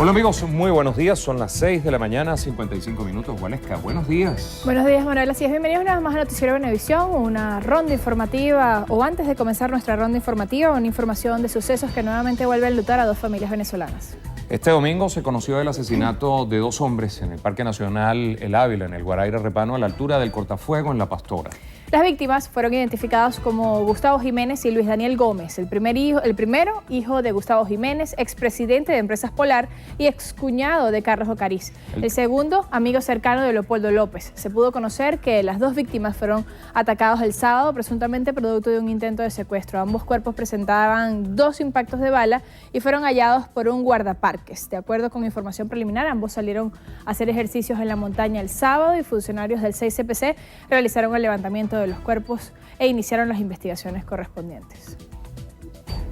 Hola amigos, muy buenos días. Son las 6 de la mañana, 55 minutos. Waleska, buenos días. Buenos días, Manuel. Así es, bienvenidos una vez más a Noticiero Venevisión, una ronda informativa, o antes de comenzar nuestra ronda informativa, una información de sucesos que nuevamente vuelve a enlutar a dos familias venezolanas. Este domingo se conoció el asesinato de dos hombres en el Parque Nacional El Ávila, en el Guaraíra Repano, a la altura del Cortafuego, en La Pastora. Las víctimas fueron identificadas como Gustavo Jiménez y Luis Daniel Gómez, el primero hijo de Gustavo Jiménez, expresidente de Empresas Polar y excuñado de Carlos Ocariz. El segundo, amigo cercano de Leopoldo López. Se pudo conocer que las dos víctimas fueron atacados el sábado, presuntamente producto de un intento de secuestro. Ambos cuerpos presentaban 2 impactos de bala y fueron hallados por un guardaparques. De acuerdo con información preliminar, ambos salieron a hacer ejercicios en la montaña el sábado y funcionarios del 6CPC realizaron el levantamiento de los cuerpos e iniciaron las investigaciones correspondientes.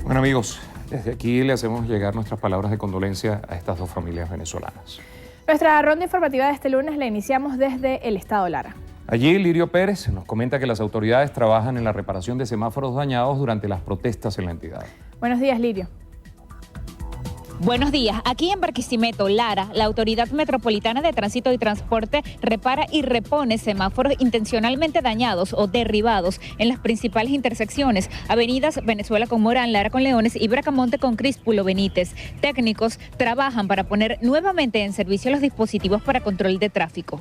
Bueno amigos, desde aquí le hacemos llegar nuestras palabras de condolencia a estas dos familias venezolanas. Nuestra ronda informativa de este lunes la iniciamos desde el estado Lara. Allí Lirio Pérez nos comenta que las autoridades trabajan en la reparación de semáforos dañados durante las protestas en la entidad. Buenos días, Lirio. Buenos días. Aquí en Barquisimeto, Lara, la Autoridad Metropolitana de Tránsito y Transporte repara y repone semáforos intencionalmente dañados o derribados en las principales intersecciones, avenidas Venezuela con Morán, Lara con Leones y Bracamonte con Críspulo Benítez. Técnicos trabajan para poner nuevamente en servicio los dispositivos para control de tráfico.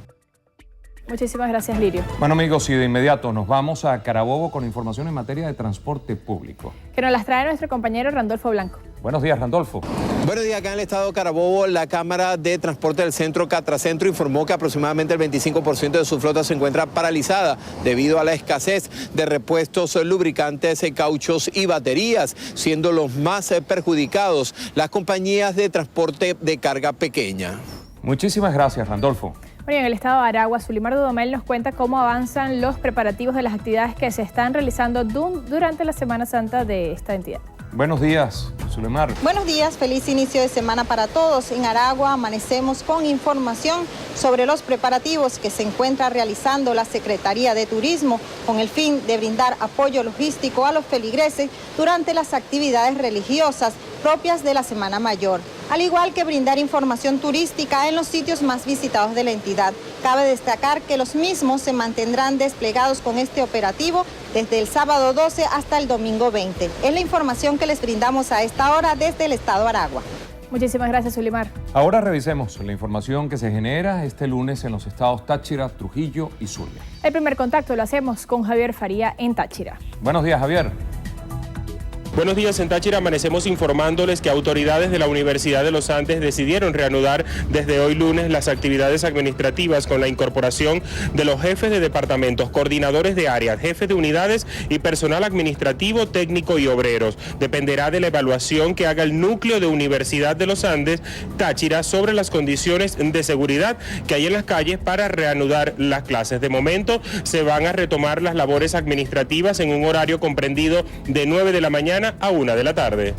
Muchísimas gracias, Lirio. Bueno amigos, y de inmediato nos vamos a Carabobo con información en materia de transporte público. Que nos las trae nuestro compañero Randolfo Blanco. Buenos días, Randolfo. Buenos días. Acá en el estado de Carabobo, la Cámara de Transporte del Centro Catracentro informó que aproximadamente el 25% de su flota se encuentra paralizada debido a la escasez de repuestos, lubricantes, cauchos y baterías, siendo los más perjudicados las compañías de transporte de carga pequeña. Muchísimas gracias, Randolfo. Bueno, en el estado de Aragua, Zulimar Dudamel nos cuenta cómo avanzan los preparativos de las actividades que se están realizando durante la Semana Santa de esta entidad. Buenos días, Zulimar. Buenos días, feliz inicio de semana para todos. En Aragua amanecemos con información sobre los preparativos que se encuentra realizando la Secretaría de Turismo con el fin de brindar apoyo logístico a los feligreses durante las actividades religiosas propias de la Semana Mayor, al igual que brindar información turística en los sitios más visitados de la entidad. Cabe destacar que los mismos se mantendrán desplegados con este operativo desde el sábado 12 hasta el domingo 20. Es la información que les brindamos a esta hora desde el estado de Aragua. Muchísimas gracias, Zulimar. Ahora revisemos la información que se genera este lunes en los estados Táchira, Trujillo y Zulia. El primer contacto lo hacemos con Javier Faría en Táchira. Buenos días, Javier. Buenos días, en Táchira amanecemos informándoles que autoridades de la Universidad de los Andes decidieron reanudar desde hoy lunes las actividades administrativas con la incorporación de los jefes de departamentos, coordinadores de áreas, jefes de unidades y personal administrativo, técnico y obreros. Dependerá de la evaluación que haga el núcleo de Universidad de los Andes, Táchira, sobre las condiciones de seguridad que hay en las calles para reanudar las clases. De momento se van a retomar las labores administrativas en un horario comprendido de 9 de la mañana a 1 de la tarde.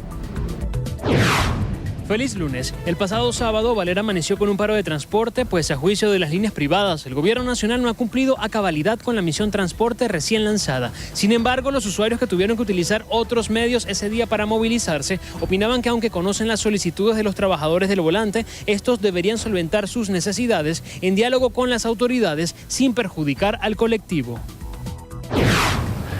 Feliz lunes. El pasado sábado, Valera amaneció con un paro de transporte, pues a juicio de las líneas privadas, el gobierno nacional no ha cumplido a cabalidad con la misión transporte recién lanzada. Sin embargo, los usuarios que tuvieron que utilizar otros medios ese día para movilizarse, opinaban que aunque conocen las solicitudes de los trabajadores del volante, estos deberían solventar sus necesidades en diálogo con las autoridades sin perjudicar al colectivo.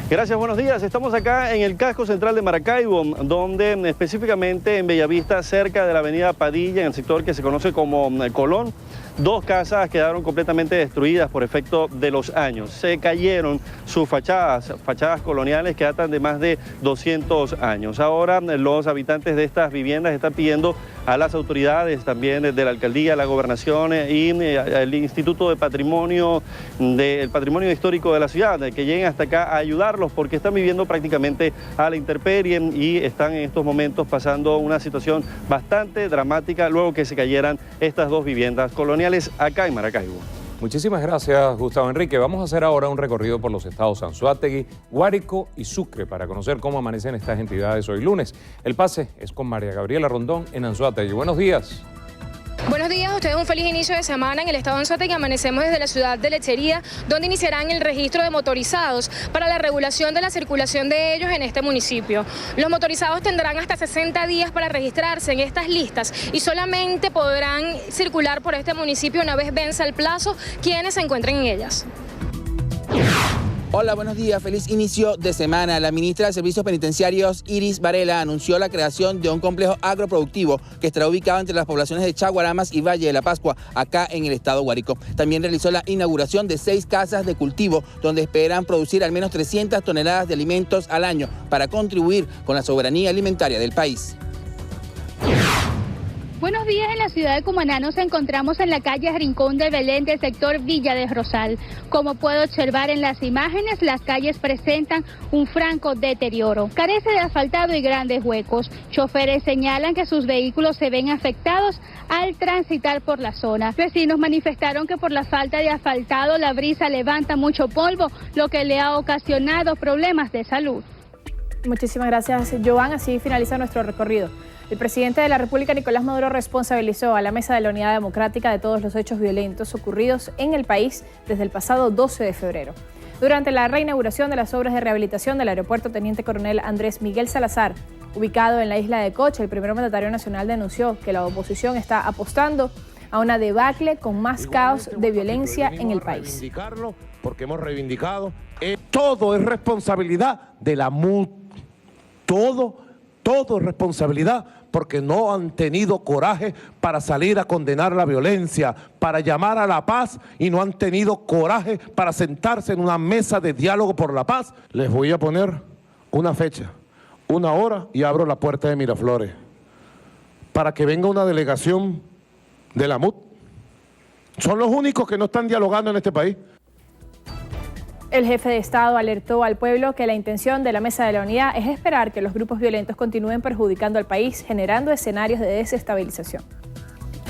Gracias, buenos días. Estamos acá en el casco central de Maracaibo, donde específicamente en Bellavista, cerca de la avenida Padilla, en el sector que se conoce como Colón, 2 casas quedaron completamente destruidas por efecto de los años. Se cayeron sus fachadas coloniales que datan de más de 200 años. Ahora los habitantes de estas viviendas están pidiendo a las autoridades también de la alcaldía, la gobernación y el Instituto de Patrimonio, del Patrimonio Histórico de la ciudad, que lleguen hasta acá a ayudarlos porque están viviendo prácticamente a la intemperie y están en estos momentos pasando una situación bastante dramática luego que se cayeran estas 2 viviendas coloniales acá en Maracaibo. Muchísimas gracias, Gustavo Enrique. Vamos a hacer ahora un recorrido por los estados Anzoátegui, Guárico y Sucre para conocer cómo amanecen estas entidades hoy lunes. El pase es con María Gabriela Rondón en Anzoátegui. Buenos días. Buenos días, ustedes un feliz inicio de semana en el estado de Anzoátegui. Amanecemos desde la ciudad de Lechería, donde iniciarán el registro de motorizados para la regulación de la circulación de ellos en este municipio. Los motorizados tendrán hasta 60 días para registrarse en estas listas y solamente podrán circular por este municipio una vez venza el plazo quienes se encuentren en ellas. Hola, buenos días. Feliz inicio de semana. La ministra de Servicios Penitenciarios, Iris Varela, anunció la creación de un complejo agroproductivo que estará ubicado entre las poblaciones de Chaguaramas y Valle de la Pascua, acá en el estado Guárico. También realizó la inauguración de 6 casas de cultivo, donde esperan producir al menos 300 toneladas de alimentos al año para contribuir con la soberanía alimentaria del país. Buenos días, en la ciudad de Cumaná nos encontramos en la calle Rincón de Belén del sector Villa de Rosal. Como puede observar en las imágenes, las calles presentan un franco deterioro. Carece de asfaltado y grandes huecos. Choferes señalan que sus vehículos se ven afectados al transitar por la zona. Vecinos manifestaron que por la falta de asfaltado la brisa levanta mucho polvo, lo que le ha ocasionado problemas de salud. Muchísimas gracias, Joan. Así finaliza nuestro recorrido. El presidente de la República, Nicolás Maduro, responsabilizó a la Mesa de la Unidad Democrática de todos los hechos violentos ocurridos en el país desde el pasado 12 de febrero. Durante la reinauguración de las obras de rehabilitación del aeropuerto Teniente Coronel Andrés Miguel Salazar, ubicado en la isla de Coche, el primer mandatario nacional denunció que la oposición está apostando a una debacle con más caos de violencia en el país. Porque hemos reivindicado, todo es responsabilidad de la MUD, todo es responsabilidad, porque no han tenido coraje para salir a condenar la violencia, para llamar a la paz, y no han tenido coraje para sentarse en una mesa de diálogo por la paz. Les voy a poner una fecha, una hora, y abro la puerta de Miraflores para que venga una delegación de la MUD. Son los únicos que no están dialogando en este país. El jefe de Estado alertó al pueblo que la intención de la Mesa de la Unidad es esperar que los grupos violentos continúen perjudicando al país, generando escenarios de desestabilización.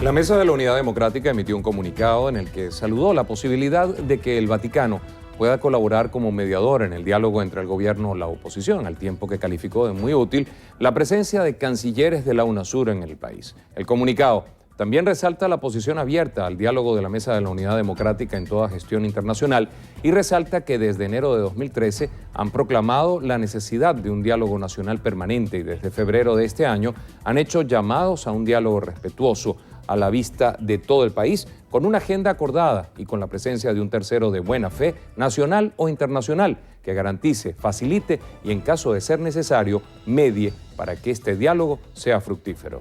La Mesa de la Unidad Democrática emitió un comunicado en el que saludó la posibilidad de que el Vaticano pueda colaborar como mediador en el diálogo entre el gobierno y la oposición, al tiempo que calificó de muy útil la presencia de cancilleres de la UNASUR en el país. El comunicado también resalta la posición abierta al diálogo de la Mesa de la Unidad Democrática en toda gestión internacional y resalta que desde enero de 2013 han proclamado la necesidad de un diálogo nacional permanente y desde febrero de este año han hecho llamados a un diálogo respetuoso a la vista de todo el país, con una agenda acordada y con la presencia de un tercero de buena fe, nacional o internacional, que garantice, facilite y en caso de ser necesario, medie para que este diálogo sea fructífero.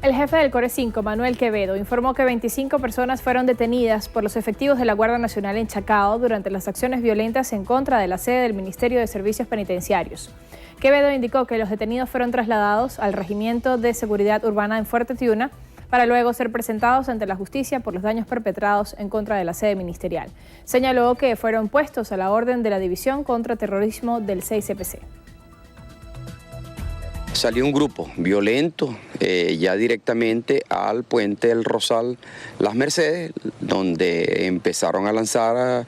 El jefe del Core 5, Manuel Quevedo, informó que 25 personas fueron detenidas por los efectivos de la Guardia Nacional en Chacao durante las acciones violentas en contra de la sede del Ministerio de Servicios Penitenciarios. Quevedo indicó que los detenidos fueron trasladados al Regimiento de Seguridad Urbana en Fuerte Tiuna para luego ser presentados ante la justicia por los daños perpetrados en contra de la sede ministerial. Señaló que fueron puestos a la orden de la División contra Terrorismo del 6CPC. Salió un grupo violento ya directamente al puente del Rosal Las Mercedes, donde empezaron a lanzar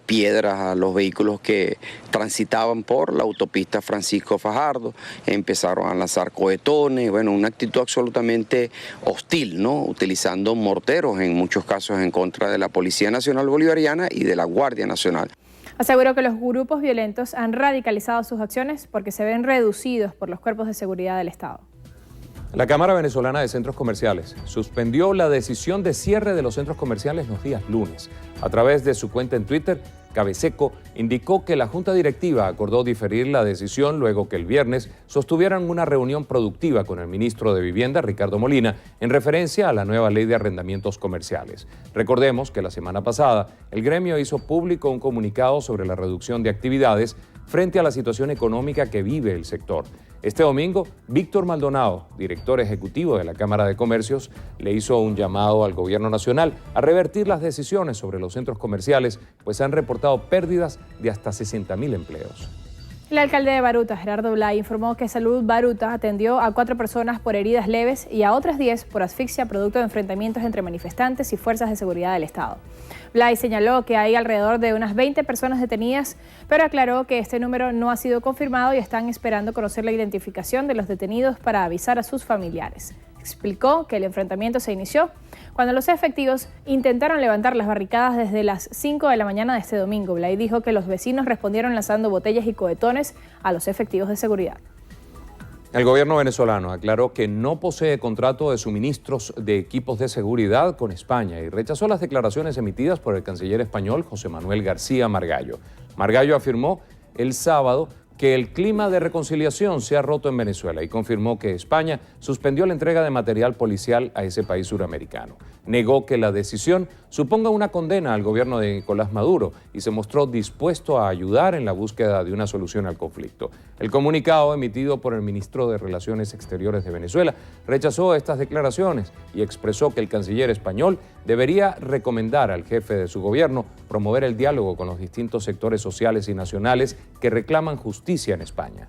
piedras a los vehículos que transitaban por la autopista Francisco Fajardo, empezaron a lanzar cohetones, bueno, una actitud absolutamente hostil, ¿no? Utilizando morteros en muchos casos en contra de la Policía Nacional Bolivariana y de la Guardia Nacional. Aseguró que los grupos violentos han radicalizado sus acciones porque se ven reducidos por los cuerpos de seguridad del Estado. La Cámara Venezolana de Centros Comerciales suspendió la decisión de cierre de los centros comerciales los días lunes. A través de su cuenta en Twitter, Cabeseco indicó que la Junta Directiva acordó diferir la decisión luego que el viernes sostuvieran una reunión productiva con el ministro de Vivienda, Ricardo Molina, en referencia a la nueva ley de arrendamientos comerciales. Recordemos que la semana pasada el gremio hizo público un comunicado sobre la reducción de actividades frente a la situación económica que vive el sector. Este domingo, Víctor Maldonado, director ejecutivo de la Cámara de Comercios, le hizo un llamado al gobierno nacional a revertir las decisiones sobre los centros comerciales, pues han reportado pérdidas de hasta 60.000 empleos. El alcalde de Baruta, Gerardo Blay, informó que Salud Baruta atendió a 4 personas por heridas leves y a otras 10 por asfixia producto de enfrentamientos entre manifestantes y fuerzas de seguridad del Estado. Blay señaló que hay alrededor de unas 20 personas detenidas, pero aclaró que este número no ha sido confirmado y están esperando conocer la identificación de los detenidos para avisar a sus familiares. explicó que el enfrentamiento se inició cuando los efectivos intentaron levantar las barricadas desde las 5 de la mañana de este domingo. Blay dijo que los vecinos respondieron lanzando botellas y cohetones a los efectivos de seguridad. El gobierno venezolano aclaró que no posee contrato de suministros de equipos de seguridad con España y rechazó las declaraciones emitidas por el canciller español José Manuel García Margallo. Margallo afirmó el sábado que el clima de reconciliación se ha roto en Venezuela y confirmó que España suspendió la entrega de material policial a ese país suramericano. Negó que la decisión suponga una condena al gobierno de Nicolás Maduro y se mostró dispuesto a ayudar en la búsqueda de una solución al conflicto. El comunicado emitido por el ministro de Relaciones Exteriores de Venezuela rechazó estas declaraciones y expresó que el canciller español debería recomendar al jefe de su gobierno promover el diálogo con los distintos sectores sociales y nacionales que reclaman justicia en España.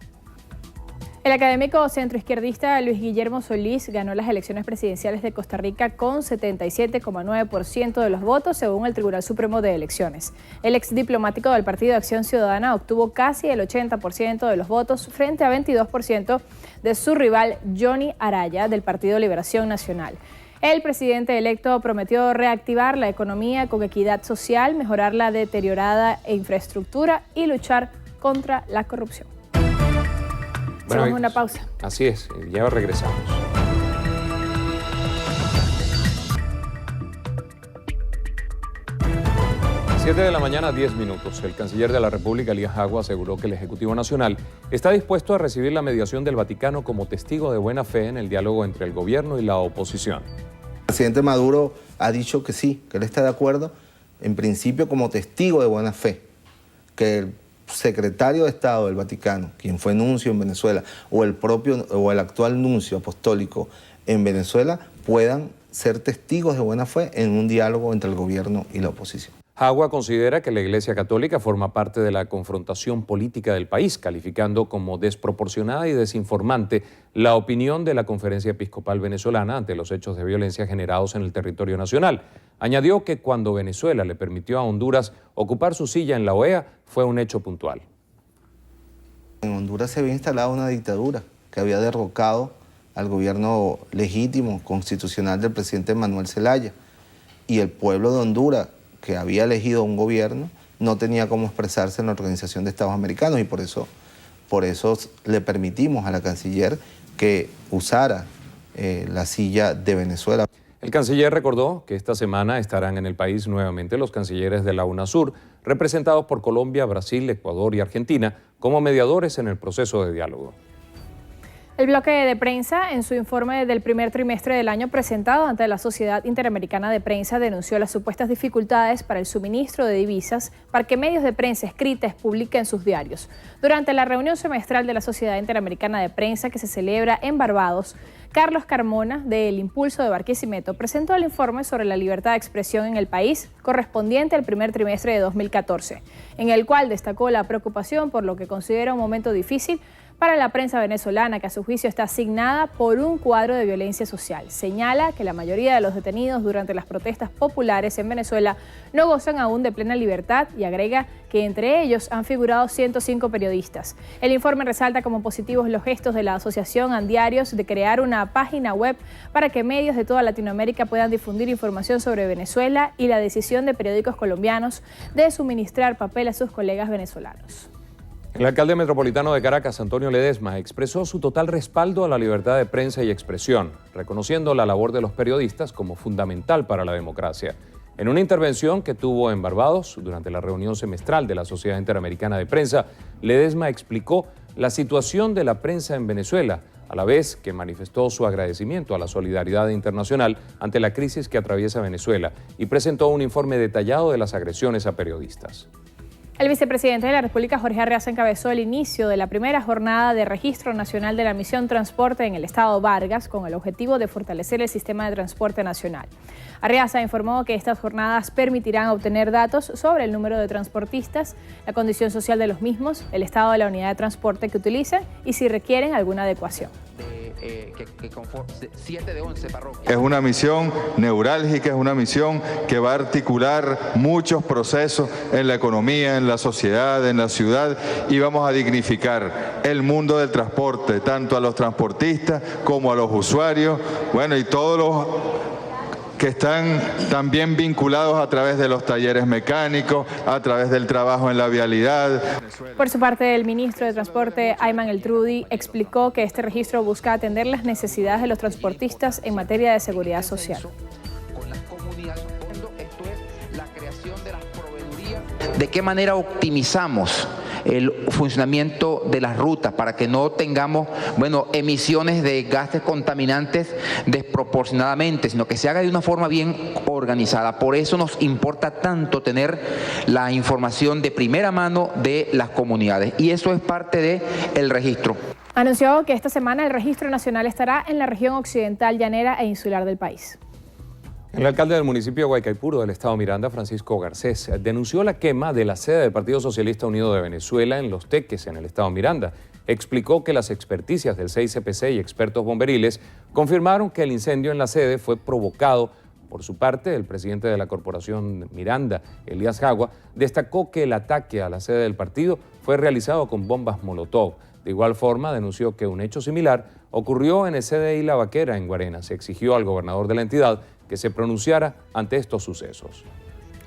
El académico centroizquierdista Luis Guillermo Solís ganó las elecciones presidenciales de Costa Rica con 77,9% de los votos, según el Tribunal Supremo de Elecciones. El exdiplomático del Partido de Acción Ciudadana obtuvo casi el 80% de los votos frente a 22% de su rival Johnny Araya del Partido Liberación Nacional. El presidente electo prometió reactivar la economía con equidad social, mejorar la deteriorada infraestructura y luchar contra la corrupción. Bueno, hacemos una pausa. Así es, ya regresamos. Siete de la mañana, 10 minutos. El canciller de la República, Elías Agua, aseguró que el Ejecutivo Nacional está dispuesto a recibir la mediación del Vaticano como testigo de buena fe en el diálogo entre el gobierno y la oposición. El presidente Maduro ha dicho que sí, que él está de acuerdo, en principio como testigo de buena fe, que el secretario de Estado del Vaticano, quien fue nuncio en Venezuela, o el actual nuncio apostólico en Venezuela, puedan ser testigos de buena fe en un diálogo entre el gobierno y la oposición. Agua considera que la Iglesia Católica forma parte de la confrontación política del país, calificando como desproporcionada y desinformante la opinión de la Conferencia Episcopal Venezolana ante los hechos de violencia generados en el territorio nacional. Añadió que cuando Venezuela le permitió a Honduras ocupar su silla en la OEA fue un hecho puntual. En Honduras se había instalado una dictadura que había derrocado al gobierno legítimo, constitucional del presidente Manuel Zelaya, y el pueblo de Honduras, que había elegido un gobierno, no tenía cómo expresarse en la Organización de Estados Americanos y por eso le permitimos a la canciller que usara la silla de Venezuela. El canciller recordó que esta semana estarán en el país nuevamente los cancilleres de la UNASUR, representados por Colombia, Brasil, Ecuador y Argentina, como mediadores en el proceso de diálogo. El bloque de prensa, en su informe del primer trimestre del año presentado ante la Sociedad Interamericana de Prensa, denunció las supuestas dificultades para el suministro de divisas para que medios de prensa escritas publiquen sus diarios. Durante la reunión semestral de la Sociedad Interamericana de Prensa, que se celebra en Barbados, Carlos Carmona, del Impulso de Barquisimeto, presentó el informe sobre la libertad de expresión en el país correspondiente al primer trimestre de 2014, en el cual destacó la preocupación por lo que considera un momento difícil para la prensa venezolana, que a su juicio está asignada por un cuadro de violencia social. Señala que la mayoría de los detenidos durante las protestas populares en Venezuela no gozan aún de plena libertad y agrega que entre ellos han figurado 105 periodistas. El informe resalta como positivos los gestos de la Asociación Andiarios de crear una página web para que medios de toda Latinoamérica puedan difundir información sobre Venezuela y la decisión de periódicos colombianos de suministrar papel a sus colegas venezolanos. El alcalde metropolitano de Caracas, Antonio Ledesma, expresó su total respaldo a la libertad de prensa y expresión, reconociendo la labor de los periodistas como fundamental para la democracia. En una intervención que tuvo en Barbados durante la reunión semestral de la Sociedad Interamericana de Prensa, Ledesma explicó la situación de la prensa en Venezuela, a la vez que manifestó su agradecimiento a la solidaridad internacional ante la crisis que atraviesa Venezuela y presentó un informe detallado de las agresiones a periodistas. El vicepresidente de la República, Jorge Arreaza, encabezó el inicio de la primera jornada de registro nacional de la misión Transporte en el estado Vargas con el objetivo de fortalecer el sistema de transporte nacional. Arreaza informó que estas jornadas permitirán obtener datos sobre el número de transportistas, la condición social de los mismos, el estado de la unidad de transporte que utilizan y si requieren alguna adecuación. que conforma 7 de 11 parroquias. Es una misión neurálgica, es una misión que va a articular muchos procesos en la economía, en la sociedad, en la ciudad, y vamos a dignificar el mundo del transporte, tanto a los transportistas como a los usuarios, bueno, y todos los que están también vinculados a través de los talleres mecánicos, a través del trabajo en la vialidad. Por su parte, el ministro de Transporte, Ayman El-Trudi, explicó que este registro busca atender las necesidades de los transportistas en materia de seguridad social. ¿De qué manera optimizamos el funcionamiento de las rutas para que no tengamos, emisiones de gases contaminantes desproporcionadamente, sino que se haga de una forma bien organizada? Por eso nos importa tanto tener la información de primera mano de las comunidades, y eso es parte del registro. Anunció que esta semana el registro nacional estará en la región occidental, llanera e insular del país. El alcalde del municipio de Guaycaipuro del estado Miranda, Francisco Garcés, denunció la quema de la sede del Partido Socialista Unido de Venezuela en Los Teques, en el estado Miranda. Explicó que las experticias del CICPC y expertos bomberiles confirmaron que el incendio en la sede fue provocado. Por su parte, el presidente de la corporación Miranda, Elías Jagua, destacó que el ataque a la sede del partido fue realizado con bombas Molotov. De igual forma, denunció que un hecho similar ocurrió en el CDI La Vaquera, en Guarena. Se exigió al gobernador de la entidad que se pronunciara ante estos sucesos.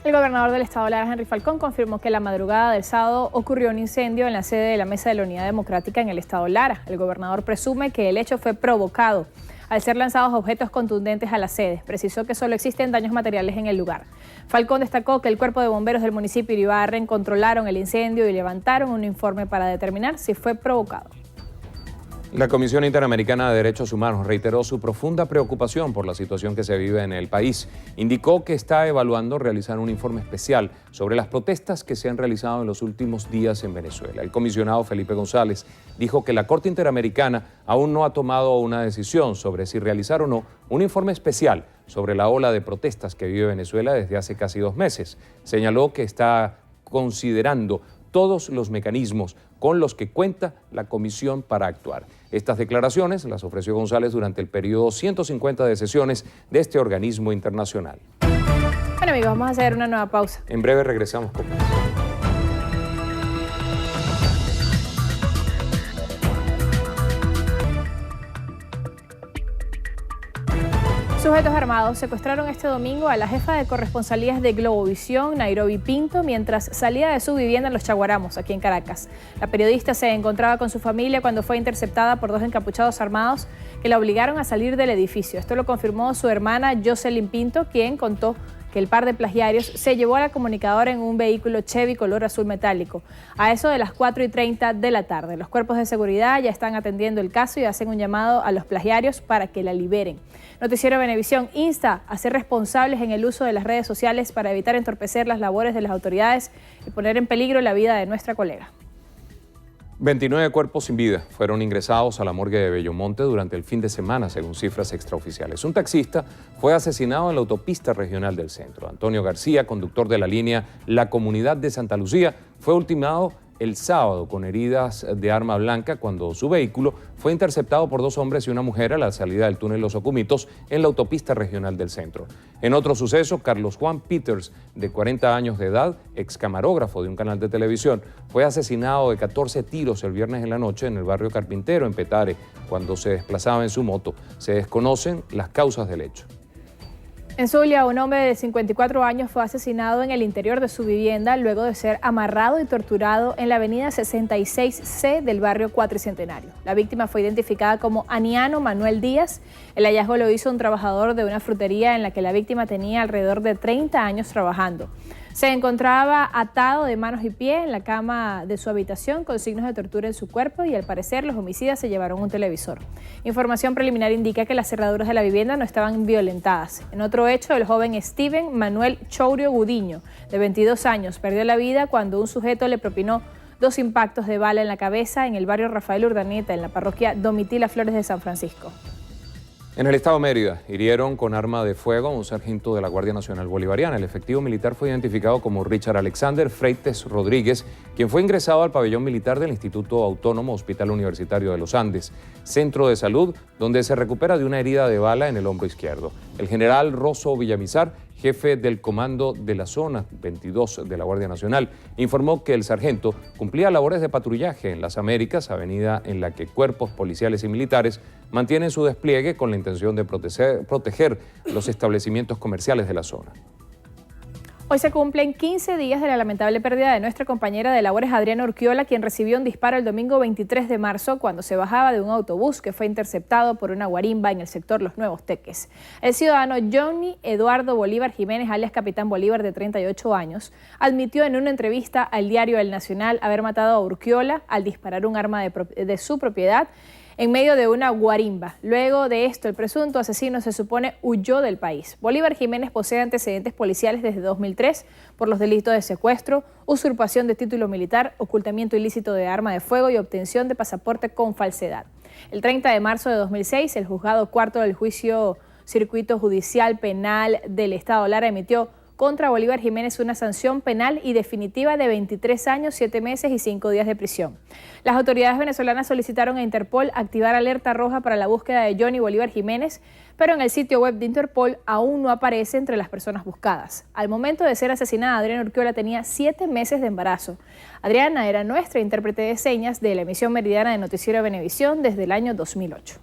El gobernador del estado Lara, Henry Falcón, confirmó que la madrugada del sábado ocurrió un incendio en la sede de la Mesa de la Unidad Democrática en el estado Lara. El gobernador presume que el hecho fue provocado al ser lanzados objetos contundentes a la sede. Precisó que solo existen daños materiales en el lugar. Falcón destacó que el cuerpo de bomberos del municipio de Iribarren controlaron el incendio y levantaron un informe para determinar si fue provocado. La Comisión Interamericana de Derechos Humanos reiteró su profunda preocupación por la situación que se vive en el país. Indicó que está evaluando realizar un informe especial sobre las protestas que se han realizado en los últimos días en Venezuela. El comisionado Felipe González dijo que la Corte Interamericana aún no ha tomado una decisión sobre si realizar o no un informe especial sobre la ola de protestas que vive Venezuela desde hace casi 2 meses. Señaló que está considerando todos los mecanismos con los que cuenta la comisión para actuar. Estas declaraciones las ofreció González durante el periodo 150 de sesiones de este organismo internacional. Bueno, amigos, vamos a hacer una nueva pausa. En breve regresamos con más. Sujetos armados secuestraron este domingo a la jefa de corresponsalías de Globovisión, Nairobi Pinto, mientras salía de su vivienda en Los Chaguaramos, aquí en Caracas. La periodista se encontraba con su familia cuando fue interceptada por 2 encapuchados armados que la obligaron a salir del edificio. Esto lo confirmó su hermana Jocelyn Pinto, quien contó que el par de plagiarios se llevó a la comunicadora en un vehículo Chevy color azul metálico a eso de las 4:30 de la tarde. Los cuerpos de seguridad ya están atendiendo el caso y hacen un llamado a los plagiarios para que la liberen. Noticiero Venevisión insta a ser responsables en el uso de las redes sociales para evitar entorpecer las labores de las autoridades y poner en peligro la vida de nuestra colega. 29 cuerpos sin vida fueron ingresados a la morgue de Bellomonte durante el fin de semana, según cifras extraoficiales. Un taxista fue asesinado en la autopista regional del centro. Antonio García, conductor de la línea La Comunidad de Santa Lucía, fue ultimado el sábado con heridas de arma blanca cuando su vehículo fue interceptado por 2 hombres y una mujer a la salida del túnel Los Ocumitos en la autopista regional del centro. En otro suceso, Carlos Juan Peters, de 40 años de edad, ex camarógrafo de un canal de televisión, fue asesinado de 14 tiros el viernes en la noche en el barrio Carpintero, en Petare, cuando se desplazaba en su moto. Se desconocen las causas del hecho. En Zulia, un hombre de 54 años fue asesinado en el interior de su vivienda luego de ser amarrado y torturado en la avenida 66C del barrio Cuatricentenario. La víctima fue identificada como Aniano Manuel Díaz. El hallazgo lo hizo un trabajador de una frutería en la que la víctima tenía alrededor de 30 años trabajando. Se encontraba atado de manos y pies en la cama de su habitación con signos de tortura en su cuerpo y al parecer los homicidas se llevaron un televisor. Información preliminar indica que las cerraduras de la vivienda no estaban violentadas. En otro hecho, el joven Steven Manuel Chourio Gudiño, de 22 años, perdió la vida cuando un sujeto le propinó 2 impactos de bala en la cabeza en el barrio Rafael Urdaneta, en la parroquia Domitila Flores de San Francisco. En el estado de Mérida, hirieron con arma de fuego a un sargento de la Guardia Nacional Bolivariana. El efectivo militar fue identificado como Richard Alexander Freites Rodríguez, quien fue ingresado al pabellón militar del Instituto Autónomo Hospital Universitario de los Andes, centro de salud, donde se recupera de una herida de bala en el hombro izquierdo. El general Rosso Villamizar, jefe del comando de la zona 22 de la Guardia Nacional, informó que el sargento cumplía labores de patrullaje en las Américas, avenida en la que cuerpos policiales y militares mantienen su despliegue con la intención de proteger los establecimientos comerciales de la zona. Hoy se cumplen 15 días de la lamentable pérdida de nuestra compañera de labores Adriana Urquiola, quien recibió un disparo el domingo 23 de marzo cuando se bajaba de un autobús que fue interceptado por una guarimba en el sector Los Nuevos Teques. El ciudadano Johnny Eduardo Bolívar Jiménez, alias Capitán Bolívar, de 38 años, admitió en una entrevista al diario El Nacional haber matado a Urquiola al disparar un arma de su propiedad en medio de una guarimba. Luego de esto, el presunto asesino se supone huyó del país. Bolívar Jiménez posee antecedentes policiales desde 2003 por los delitos de secuestro, usurpación de título militar, ocultamiento ilícito de arma de fuego y obtención de pasaporte con falsedad. El 30 de marzo de 2006, el juzgado cuarto del juicio Circuito Judicial Penal del Estado Lara emitió contra Bolívar Jiménez una sanción penal y definitiva de 23 años, 7 meses y 5 días de prisión. Las autoridades venezolanas solicitaron a Interpol activar alerta roja para la búsqueda de Johnny Bolívar Jiménez, pero en el sitio web de Interpol aún no aparece entre las personas buscadas. Al momento de ser asesinada, Adriana Urquiola tenía 7 meses de embarazo. Adriana era nuestra intérprete de señas de la emisión meridiana de Noticiero Venevisión desde el año 2008.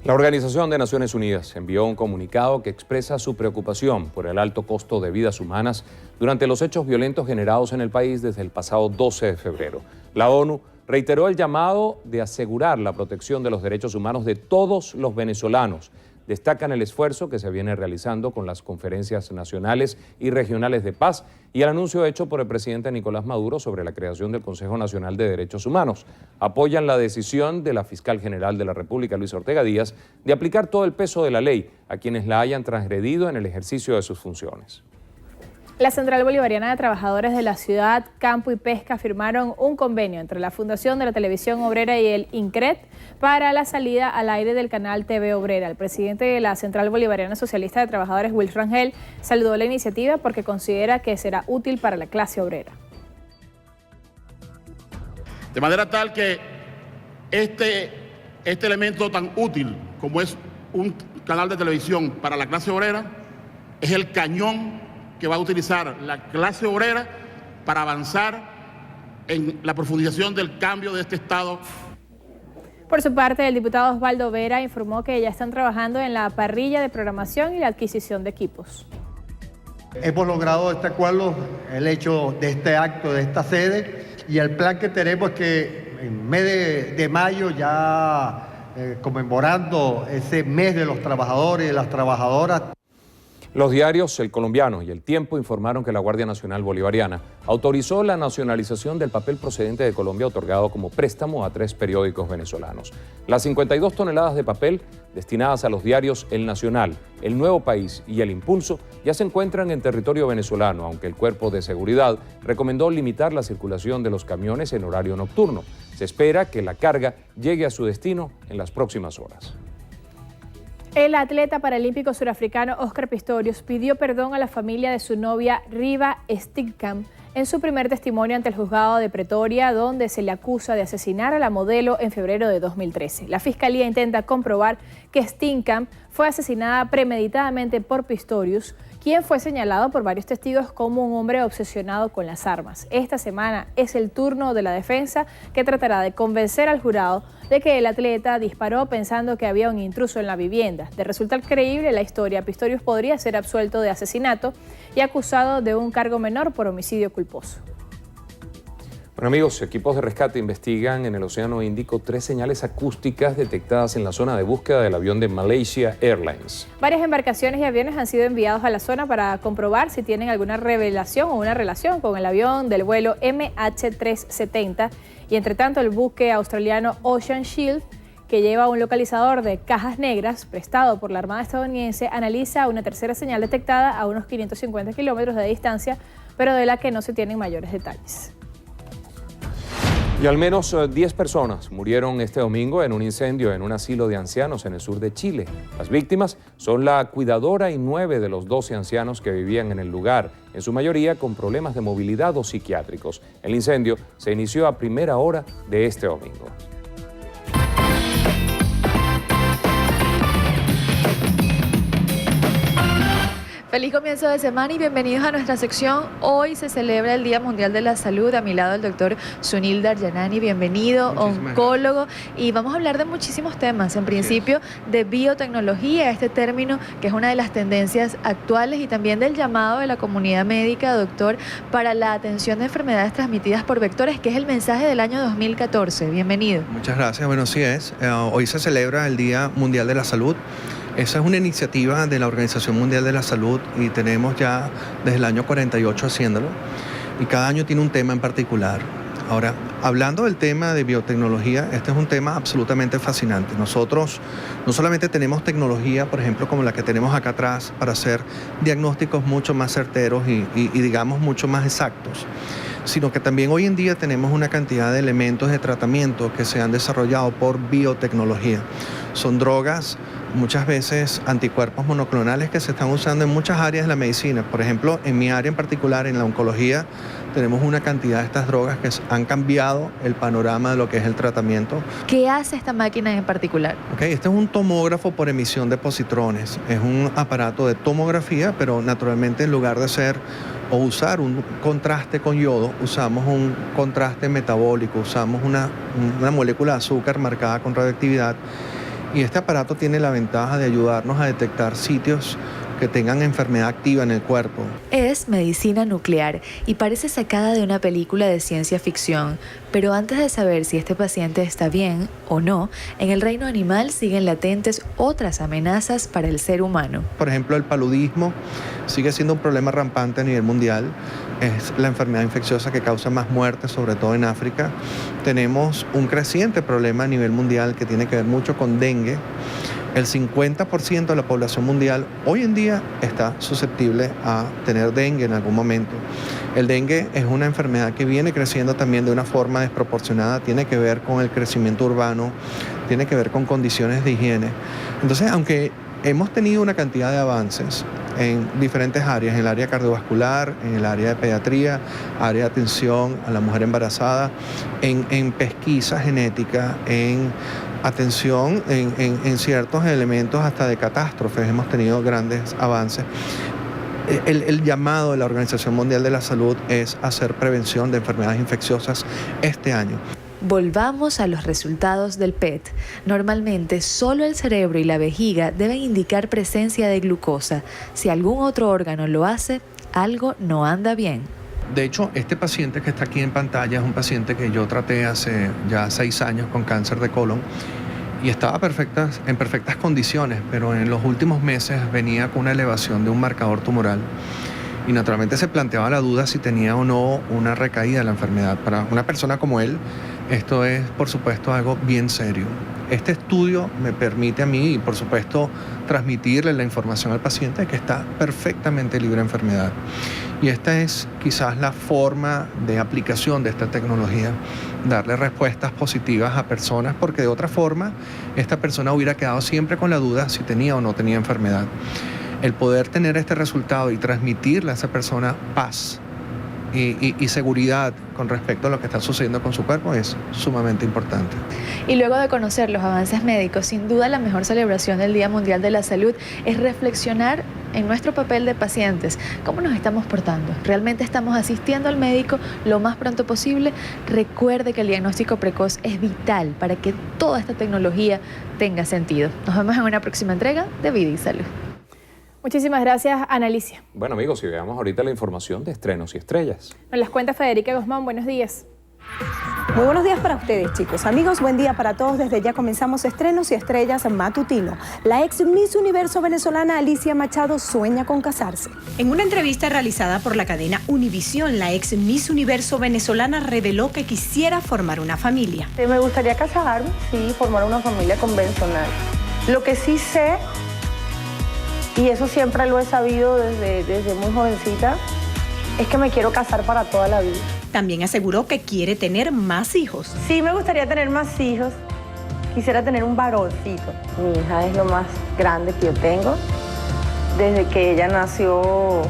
La Organización de Naciones Unidas envió un comunicado que expresa su preocupación por el alto costo de vidas humanas durante los hechos violentos generados en el país desde el pasado 12 de febrero. La ONU reiteró el llamado de asegurar la protección de los derechos humanos de todos los venezolanos. Destacan el esfuerzo que se viene realizando con las conferencias nacionales y regionales de paz y el anuncio hecho por el presidente Nicolás Maduro sobre la creación del Consejo Nacional de Derechos Humanos. Apoyan la decisión de la fiscal general de la República, Luisa Ortega Díaz, de aplicar todo el peso de la ley a quienes la hayan transgredido en el ejercicio de sus funciones. La Central Bolivariana de Trabajadores de la Ciudad, Campo y Pesca firmaron un convenio entre la Fundación de la Televisión Obrera y el INCRET para la salida al aire del canal TV Obrera. El presidente de la Central Bolivariana Socialista de Trabajadores, Will Rangel, saludó la iniciativa porque considera que será útil para la clase obrera. De manera tal que este elemento tan útil como es un canal de televisión para la clase obrera es el cañón que va a utilizar la clase obrera para avanzar en la profundización del cambio de este Estado. Por su parte, el diputado Osvaldo Vera informó que ya están trabajando en la parrilla de programación y la adquisición de equipos. Hemos logrado este acuerdo, el hecho de este acto, de esta sede, y el plan que tenemos es que en mes de mayo, ya conmemorando ese mes de los trabajadores y las trabajadoras. Los diarios El Colombiano y El Tiempo informaron que la Guardia Nacional Bolivariana autorizó la nacionalización del papel procedente de Colombia otorgado como préstamo a 3 periódicos venezolanos. Las 52 toneladas de papel destinadas a los diarios El Nacional, El Nuevo País y El Impulso ya se encuentran en territorio venezolano, aunque el Cuerpo de Seguridad recomendó limitar la circulación de los camiones en horario nocturno. Se espera que la carga llegue a su destino en las próximas horas. El atleta paralímpico surafricano Oscar Pistorius pidió perdón a la familia de su novia Riva Steenkamp en su primer testimonio ante el juzgado de Pretoria, donde se le acusa de asesinar a la modelo en febrero de 2013. La fiscalía intenta comprobar que Steenkamp fue asesinada premeditadamente por Pistorius, quien fue señalado por varios testigos como un hombre obsesionado con las armas. Esta semana es el turno de la defensa, que tratará de convencer al jurado de que el atleta disparó pensando que había un intruso en la vivienda. De resultar creíble la historia, Pistorius podría ser absuelto de asesinato y acusado de un cargo menor por homicidio culposo. Bueno, amigos, equipos de rescate investigan en el Océano Índico 3 señales acústicas detectadas en la zona de búsqueda del avión de Malaysia Airlines. Varias embarcaciones y aviones han sido enviados a la zona para comprobar si tienen alguna revelación o una relación con el avión del vuelo MH370. Y entre tanto, el buque australiano Ocean Shield, que lleva un localizador de cajas negras prestado por la Armada estadounidense, analiza una tercera señal detectada a unos 550 kilómetros de distancia, pero de la que no se tienen mayores detalles. Y al menos 10 personas murieron este domingo en un incendio en un asilo de ancianos en el sur de Chile. Las víctimas son la cuidadora y 9 de los 12 ancianos que vivían en el lugar, en su mayoría con problemas de movilidad o psiquiátricos. El incendio se inició a primera hora de este domingo. Feliz comienzo de semana y bienvenidos a nuestra sección. Hoy se celebra el Día Mundial de la Salud. A mi lado el doctor Sunil Aryanani, bienvenido, oncólogo. Y vamos a hablar de muchísimos temas. En principio de biotecnología, este término que es una de las tendencias actuales, y también del llamado de la comunidad médica, doctor, para la atención de enfermedades transmitidas por vectores, que es el mensaje del año 2014. Bienvenido. Muchas gracias. Bueno, sí es. Hoy se celebra el Día Mundial de la Salud. Esa es una iniciativa de la Organización Mundial de la Salud y tenemos ya desde el año 48 haciéndolo, y cada año tiene un tema en particular. Ahora, hablando del tema de biotecnología, este es un tema absolutamente fascinante. Nosotros no solamente tenemos tecnología, por ejemplo, como la que tenemos acá atrás, para hacer diagnósticos mucho más certeros y digamos mucho más exactos, sino que también hoy en día tenemos una cantidad de elementos de tratamiento que se han desarrollado por biotecnología. Son drogas, muchas veces anticuerpos monoclonales, que se están usando en muchas áreas de la medicina. Por ejemplo, en mi área en particular, en la oncología, tenemos una cantidad de estas drogas que han cambiado el panorama de lo que es el tratamiento. ¿Qué hace esta máquina en particular? Este es un tomógrafo por emisión de positrones. Es un aparato de tomografía, pero naturalmente en lugar de ser o usar un contraste con yodo, usamos un contraste metabólico, usamos una molécula de azúcar marcada con radioactividad. Y este aparato tiene la ventaja de ayudarnos a detectar sitios que tengan enfermedad activa en el cuerpo. Es medicina nuclear y parece sacada de una película de ciencia ficción. Pero antes de saber si este paciente está bien o no, en el reino animal siguen latentes otras amenazas para el ser humano. Por ejemplo, el paludismo sigue siendo un problema rampante a nivel mundial. Es la enfermedad infecciosa que causa más muertes, sobre todo en África. Tenemos un creciente problema a nivel mundial que tiene que ver mucho con dengue. El 50% de la población mundial hoy en día está susceptible a tener dengue en algún momento. El dengue es una enfermedad que viene creciendo también de una forma desproporcionada, tiene que ver con el crecimiento urbano, tiene que ver con condiciones de higiene. Entonces, aunque hemos tenido una cantidad de avances en diferentes áreas, en el área cardiovascular, en el área de pediatría, área de atención a la mujer embarazada, en pesquisa genética, en atención en ciertos elementos hasta de catástrofes, hemos tenido grandes avances. El llamado de la Organización Mundial de la Salud es hacer prevención de enfermedades infecciosas este año. Volvamos a los resultados del PET. Normalmente solo el cerebro y la vejiga deben indicar presencia de glucosa. Si algún otro órgano lo hace, algo no anda bien. De hecho, este paciente que está aquí en pantalla es un paciente que yo traté hace ya 6 años con cáncer de colon y estaba en perfectas condiciones, pero en los últimos meses venía con una elevación de un marcador tumoral y naturalmente se planteaba la duda si tenía o no una recaída de la enfermedad. Para una persona como él, esto es, por supuesto, algo bien serio. Este estudio me permite a mí, y por supuesto, transmitirle la información al paciente de que está perfectamente libre de enfermedad. Y esta es quizás la forma de aplicación de esta tecnología, darle respuestas positivas a personas, porque de otra forma, esta persona hubiera quedado siempre con la duda si tenía o no tenía enfermedad. El poder tener este resultado y transmitirle a esa persona paz y seguridad con respecto a lo que está sucediendo con su cuerpo es sumamente importante. Y luego de conocer los avances médicos, sin duda la mejor celebración del Día Mundial de la Salud es reflexionar en nuestro papel de pacientes. ¿Cómo nos estamos portando? ¿Realmente estamos asistiendo al médico lo más pronto posible? Recuerde que el diagnóstico precoz es vital para que toda esta tecnología tenga sentido. Nos vemos en una próxima entrega de Vida y Salud. Muchísimas gracias, Ana Alicia. Bueno, amigos, y veamos ahorita la información de estrenos y estrellas. Nos las cuenta Federica Guzmán. Buenos días. Muy buenos días para ustedes, chicos. Amigos, buen día para todos. Desde ya comenzamos estrenos y estrellas matutino. La ex Miss Universo venezolana Alicia Machado sueña con casarse. En una entrevista realizada por la cadena Univisión, la ex Miss Universo venezolana reveló que quisiera formar una familia. Me gustaría casarme, sí, formar una familia convencional. Lo que sí sé, y eso siempre lo he sabido desde muy jovencita, es que me quiero casar para toda la vida. también aseguró que quiere tener más hijos. Sí, me gustaría tener más hijos. Quisiera tener un varoncito. Mi hija es lo más grande que yo tengo. Desde que ella nació,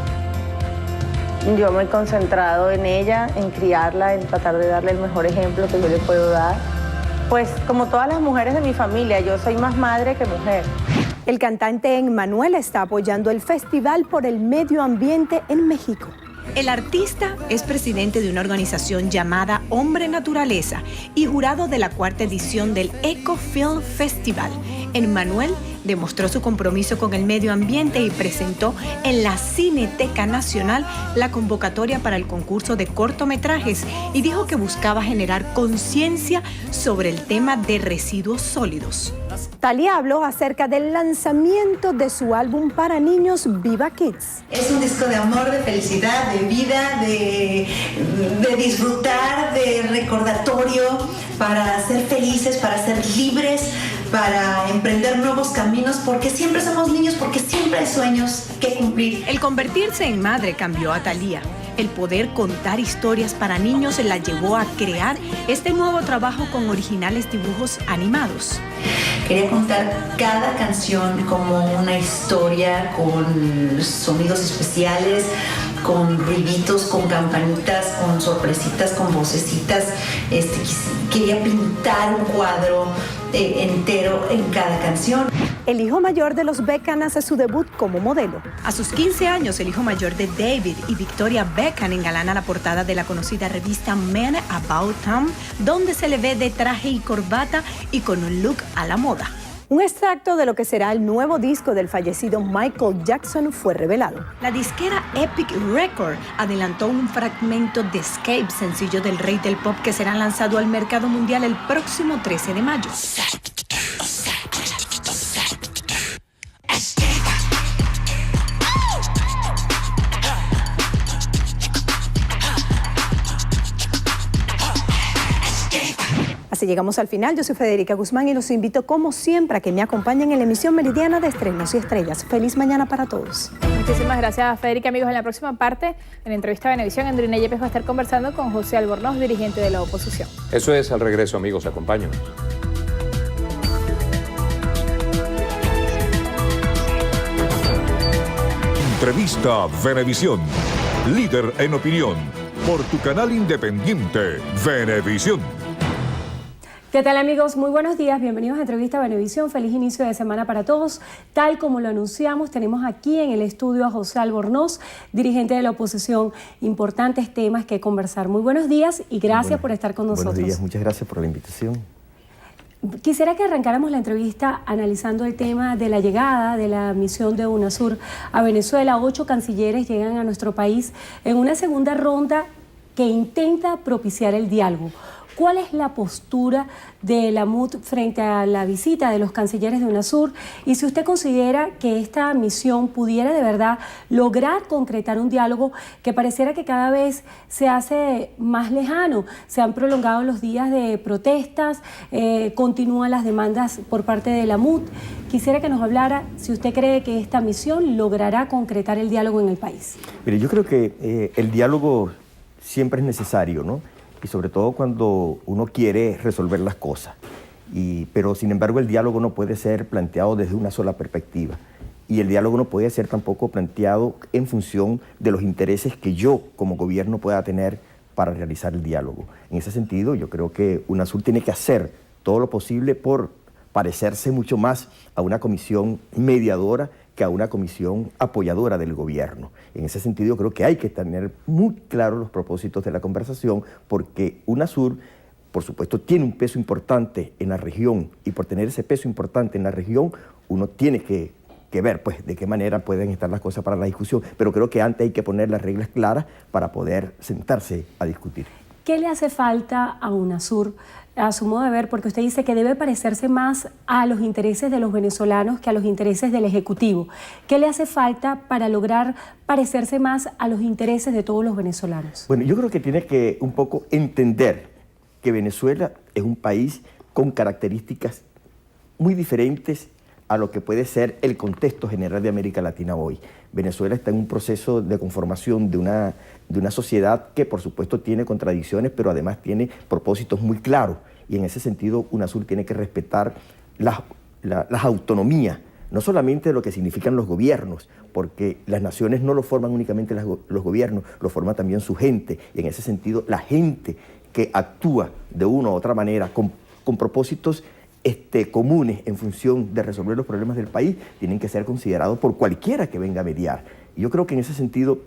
yo me he concentrado en ella, en criarla, en tratar de darle el mejor ejemplo que yo le puedo dar. Pues como todas las mujeres de mi familia, yo soy más madre que mujer. El cantante Emmanuel está apoyando el Festival por el Medio Ambiente en México. El artista es presidente de una organización llamada Hombre Naturaleza y jurado de la 4ª edición del Eco Film Festival. Emmanuel demostró su compromiso con el medio ambiente y presentó en la Cineteca Nacional la convocatoria para el concurso de cortometrajes y dijo que buscaba generar conciencia sobre el tema de residuos sólidos. Thalía habló acerca del lanzamiento de su álbum para niños Viva Kids. Es un disco de amor, de felicidad, de vida, de disfrutar, de recordatorio, para ser felices, para ser libres, para emprender nuevos caminos, porque siempre somos niños, porque siempre hay sueños que cumplir. El convertirse en madre cambió a Thalía. El poder contar historias para niños la llevó a crear este nuevo trabajo con originales dibujos animados. Quería contar cada canción como una historia, con sonidos especiales, con ruiditos, con campanitas, con sorpresitas, con vocecitas. Quería pintar un cuadro entero en cada canción. El hijo mayor de los Beckham hace su debut como modelo. A sus 15 años, el hijo mayor de David y Victoria Beckham engalana la portada de la conocida revista Men About Town, donde se le ve de traje y corbata y con un look a la moda. Un extracto de lo que será el nuevo disco del fallecido Michael Jackson fue revelado. La disquera Epic Record adelantó un fragmento de Escape, sencillo del rey del pop que será lanzado al mercado mundial el próximo 13 de mayo. Así llegamos al final. Yo soy Federica Guzmán y los invito como siempre a que me acompañen en la emisión meridiana de Estrenos y Estrellas. Feliz mañana para todos. Muchísimas gracias, Federica. Amigos, en la próxima parte, en la entrevista de Venevisión, Andrina Yepes va a estar conversando con José Albornoz, dirigente de la oposición. Eso es al regreso, amigos. Acompáñanos. Entrevista Venevisión. Líder en opinión. Por tu canal independiente, Venevisión. ¿Qué tal, amigos? Muy buenos días, bienvenidos a Entrevista Venevisión. Feliz inicio de semana para todos. Tal como lo anunciamos, tenemos aquí en el estudio a José Albornoz, dirigente de la oposición. Importantes temas que conversar. Muy buenos días y gracias por estar con nosotros. Buenos días, muchas gracias por la invitación. Quisiera que arrancáramos la entrevista analizando el tema de la llegada de la misión de UNASUR a Venezuela. 8 cancilleres llegan a nuestro país en una segunda ronda que intenta propiciar el diálogo. ¿Cuál es la postura de la MUD frente a la visita de los cancilleres de UNASUR? Y si usted considera que esta misión pudiera de verdad lograr concretar un diálogo que pareciera que cada vez se hace más lejano. Se han prolongado los días de protestas, continúan las demandas por parte de la MUD. Quisiera que nos hablara si usted cree que esta misión logrará concretar el diálogo en el país. Mire, yo creo que el diálogo siempre es necesario, ¿no? Y sobre todo cuando uno quiere resolver las cosas. Pero sin embargo el diálogo no puede ser planteado desde una sola perspectiva. Y el diálogo no puede ser tampoco planteado en función de los intereses que yo como gobierno pueda tener para realizar el diálogo. En ese sentido yo creo que UNASUR tiene que hacer todo lo posible por parecerse mucho más a una comisión mediadora que a una comisión apoyadora del gobierno. En ese sentido, yo creo que hay que tener muy claros los propósitos de la conversación, porque UNASUR, por supuesto, tiene un peso importante en la región, y por tener ese peso importante en la región, uno tiene que ver pues, de qué manera pueden estar las cosas para la discusión, pero creo que antes hay que poner las reglas claras para poder sentarse a discutir. ¿Qué le hace falta a UNASUR, a su modo de ver? Porque usted dice que debe parecerse más a los intereses de los venezolanos que a los intereses del Ejecutivo. ¿Qué le hace falta para lograr parecerse más a los intereses de todos los venezolanos? Bueno, yo creo que tiene que un poco entender que Venezuela es un país con características muy diferentes a lo que puede ser el contexto general de América Latina hoy. Venezuela está en un proceso de conformación de una sociedad que por supuesto tiene contradicciones, pero además tiene propósitos muy claros, y en ese sentido UNASUR tiene que respetar las autonomías, no solamente de lo que significan los gobiernos, porque las naciones no lo forman únicamente los gobiernos, lo forma también su gente, y en ese sentido la gente que actúa de una u otra manera con propósitos comunes en función de resolver los problemas del país, tienen que ser considerados por cualquiera que venga a mediar. Y yo creo que en ese sentido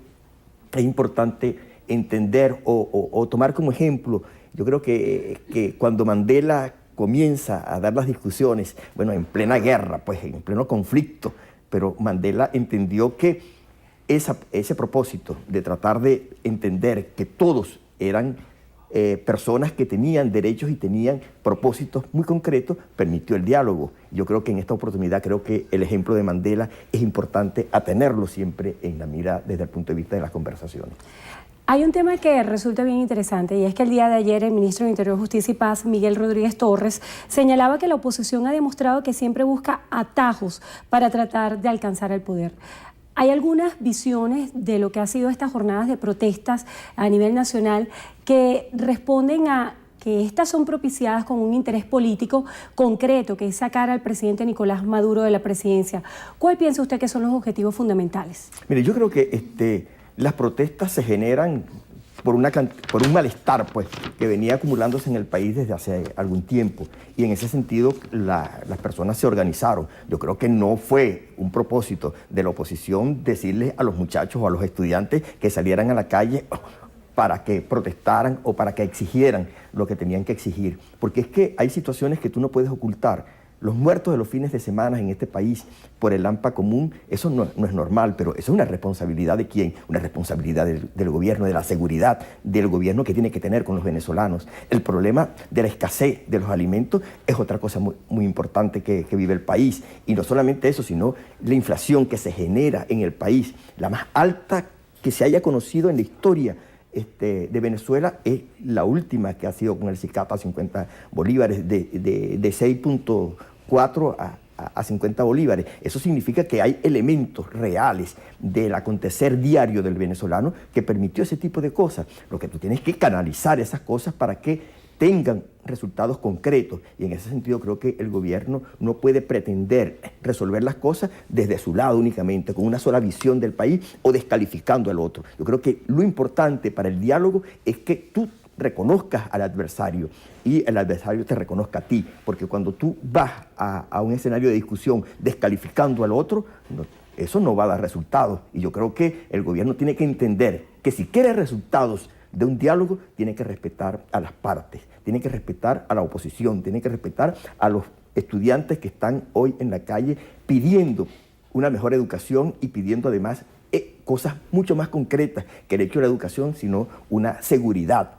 es importante entender o tomar como ejemplo, yo creo que cuando Mandela comienza a dar las discusiones, bueno, en plena guerra, pues en pleno conflicto, pero Mandela entendió que ese propósito de tratar de entender que todos eran personas que tenían derechos y tenían propósitos muy concretos, permitió el diálogo. Yo creo que en esta oportunidad, creo que el ejemplo de Mandela es importante a tenerlo siempre en la mira desde el punto de vista de las conversaciones. Hay un tema que resulta bien interesante, y es que el día de ayer el ministro de Interior, Justicia y Paz, Miguel Rodríguez Torres, señalaba que la oposición ha demostrado que siempre busca atajos para tratar de alcanzar el poder. Hay algunas visiones de lo que ha sido estas jornadas de protestas a nivel nacional que responden a que estas son propiciadas con un interés político concreto, que es sacar al presidente Nicolás Maduro de la presidencia. ¿Cuál piensa usted que son los objetivos fundamentales? Mire, yo creo que las protestas se generan por un malestar, pues, que venía acumulándose en el país desde hace algún tiempo, y en ese sentido las personas se organizaron. Yo creo que no fue un propósito de la oposición decirles a los muchachos o a los estudiantes que salieran a la calle para que protestaran o para que exigieran lo que tenían que exigir, porque es que hay situaciones que tú no puedes ocultar. Los muertos de los fines de semana en este país por el AMPA común, eso no es normal, pero eso es una responsabilidad de quién, una responsabilidad del gobierno, de la seguridad del gobierno que tiene que tener con los venezolanos. El problema de la escasez de los alimentos es otra cosa muy importante que vive el país, y no solamente eso, sino la inflación que se genera en el país, la más alta que se haya conocido en la historia de Venezuela, es la última que ha sido con el CICAP a 50 bolívares, de 6.4 a 50 bolívares. Eso significa que hay elementos reales del acontecer diario del venezolano que permitió ese tipo de cosas. Lo que tú tienes que canalizar esas cosas para que tengan resultados concretos, y en ese sentido creo que el gobierno no puede pretender resolver las cosas desde su lado únicamente, con una sola visión del país o descalificando al otro. Yo creo que lo importante para el diálogo es que tú reconozcas al adversario y el adversario te reconozca a ti, porque cuando tú vas a un escenario de discusión descalificando al otro, eso no va a dar resultados, y yo creo que el gobierno tiene que entender que si quiere resultados de un diálogo, tiene que respetar a las partes, tiene que respetar a la oposición, tiene que respetar a los estudiantes que están hoy en la calle pidiendo una mejor educación y pidiendo además cosas mucho más concretas que el hecho de la educación, sino una seguridad.